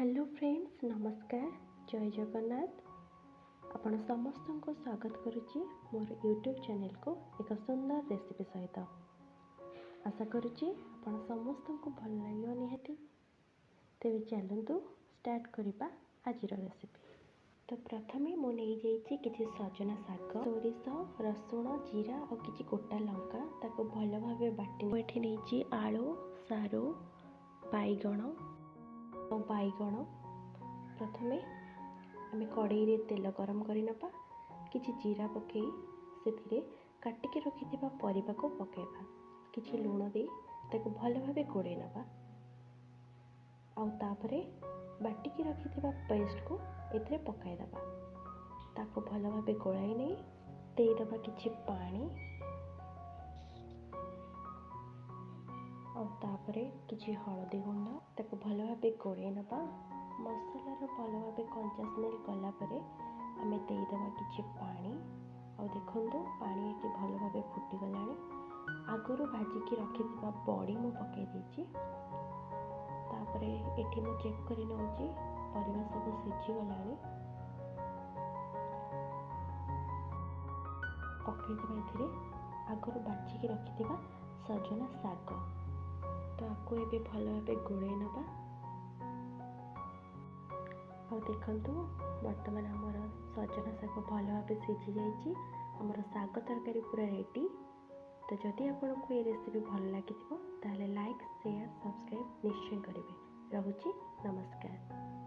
Hello friends, नमस्कार। जय जगन्नाथ। आपण समस्त को स्वागत करुच्ची मोर यूट्यूब चैनल को एक सुंदर रेसिपी सहित। आशा करुच्ची आपण समस्त को भल लगे निहाती। तेरे चलतु स्टार्ट करवा आज रेसिपी। तो प्रथमे मु नहीं जाइए किसी सजना शाग, सोरिष, रसुण, जीरा और किसी गोटा लंका ताको भल भाव बाटी एठी नहीं आलू, सारू, बैगण और बैगण। प्रथमे आम कड़ाई रे तेल गरम कर नपा, किछि जीरा पकई से काटिक रखिथिबा परिबा को पकेबा, किछि लूण दे ताको भल भाबे गोड़े नबा। आउ तापरे बाटिकी रखिथिबा पेस्ट को एथरे पकाई दबा। ताको भल भाबे गोळाई नै देई दबा किछि पानी और तापरे किछि हळदी गुंड ताको भल भाबे गोळाई नबा। मसलार भल भाबे कंचा स्मेल गला परे आमे देई दबा किछि पानी। और देखंतु पानी एटी भल भाबे फुटी गलानी। आगुरु भाजिकी रखिथिबा बड़ी मु पकाई देछि। तापरे एठी मु चेक करि नउछि परिबा सब सिझी गलानी। पकाई दबा एथिरे आगुरु बाछिकी रखिथिबा सजना शाग। तो आपको ये भल भाव गोड़े नबा। और देखंतु बर्तमान आमर सजना शाग भल भाव सिझी जाइए। आमर शाग तरकारी पूरा रेडी। तो जदि आपको ये रेसिपी भल लगी ताले लाइक, शेयर, सब्सक्राइब निश्चय करेंगे। रहुची, नमस्कार।